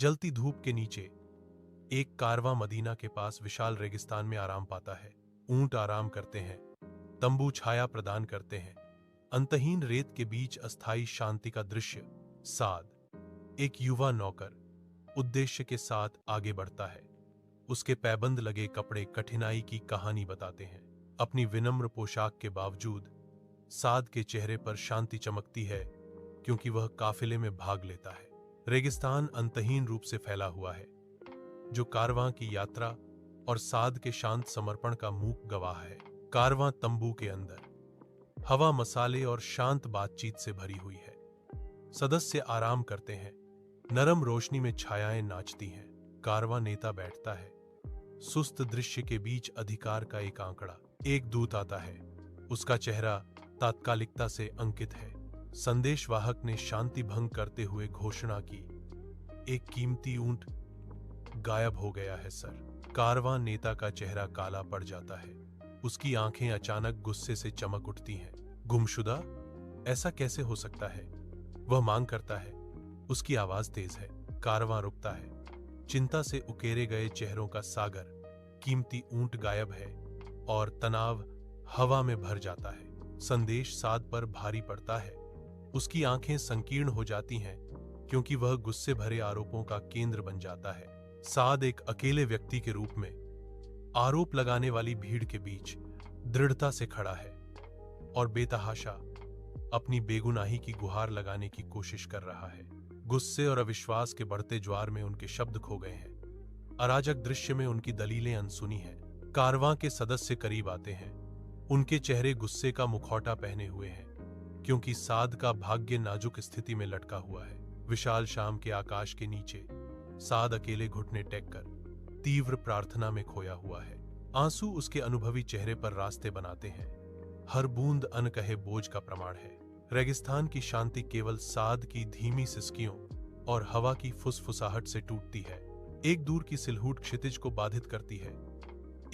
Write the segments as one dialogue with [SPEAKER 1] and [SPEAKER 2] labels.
[SPEAKER 1] जलती धूप के नीचे एक कारवां मदीना के पास विशाल रेगिस्तान में आराम पाता है। ऊंट आराम करते हैं, तंबू छाया प्रदान करते हैं। अंतहीन रेत के बीच अस्थायी शांति का दृश्य। साद, एक युवा नौकर, उद्देश्य के साथ आगे बढ़ता है। उसके पैबंद लगे कपड़े कठिनाई की कहानी बताते हैं। अपनी विनम्र पोशाक के बावजूद साद के चेहरे पर शांति चमकती है, क्योंकि वह काफिले में भाग लेता है। रेगिस्तान अंतहीन रूप से फैला हुआ है, जो कारवां की यात्रा और साद के शांत समर्पण का मूक गवाह है। कारवां तंबू के अंदर, हवा मसाले और शांत बातचीत से भरी हुई है। सदस्य आराम करते हैं, नरम रोशनी में छायाएं नाचती हैं। कारवां नेता बैठता है, सुस्त दृश्य के बीच अधिकार का एक आंकड़ा। एक दूत आता है, उसका चेहरा तात्कालिकता से अंकित है। संदेशवाहक ने शांति भंग करते हुए घोषणा की, एक कीमती ऊंट गायब हो गया है सर। कारवां नेता का चेहरा काला पड़ जाता है, उसकी आंखें अचानक गुस्से से चमक उठती हैं। गुमशुदा? ऐसा कैसे हो सकता है? वह मांग करता है। उसकी आवाज तेज है। कारवां रुकता है, चिंता से उकेरे गए चेहरों का सागर। कीमती ऊंट गायब है और तनाव हवा में भर जाता है। संदेश साद पर भारी पड़ता है। उसकी आंखें संकीर्ण हो जाती हैं, क्योंकि वह गुस्से भरे आरोपों का केंद्र बन जाता है। साद एक अकेले व्यक्ति के रूप में आरोप लगाने वाली भीड़ के बीच दृढ़ता से खड़ा है और बेतहाशा अपनी बेगुनाही की गुहार लगाने की कोशिश कर रहा है। गुस्से और अविश्वास के बढ़ते ज्वार में उनके शब्द खो गए हैं। अराजक दृश्य में उनकी दलीलें अनसुनी हैं। कारवां के सदस्य करीब आते हैं। उनके चेहरे गुस्से का मुखौटा पहने हुए हैं, क्योंकि साद का भाग्य नाजुक स्थिति में लटका हुआ है। विशाल शाम के आकाश के नीचे साद अकेले घुटने टेक कर तीव्र प्रार्थना में खोया हुआ है। आंसू उसके अनुभवी चेहरे पर रास्ते बनाते हैं। हर बूंद अनकहे बोझ का प्रमाण है। रेगिस्तान की शांति केवल साद की धीमी सिसकियों और हवा की फुसफुसाहट से टूटती है। एक दूर की सिलहूट क्षितिज को बाधित करती है।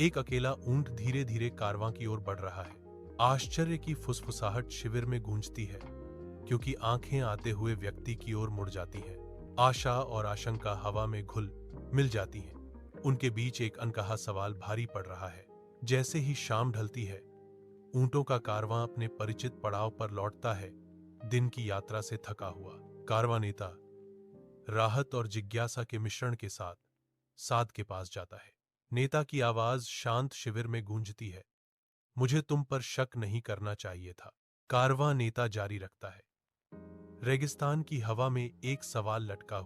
[SPEAKER 1] एक अकेला ऊंट धीरे धीरे कारवां की ओर बढ़ रहा है। आश्चर्य की फुसफुसाहट शिविर में गूंजती है, क्योंकि आंखें आते हुए व्यक्ति की ओर मुड़ जाती हैं। आशा और आशंका हवा में घुल मिल जाती हैं। उनके बीच एक अनकहा सवाल भारी पड़ रहा है। जैसे ही शाम ढलती है, ऊंटों का कारवां अपने परिचित पड़ाव पर लौटता है, दिन की यात्रा से थका हुआ। कारवां नेता राहत और जिज्ञासा के मिश्रण के साथ साद के पास जाता है। नेता की आवाज शांत शिविर में गूंजती है, मुझे तुम पर शक नहीं करना चाहिए था। कारवां नेता जारी रखता है, रेगिस्तान की हवा में एक सवाल लटका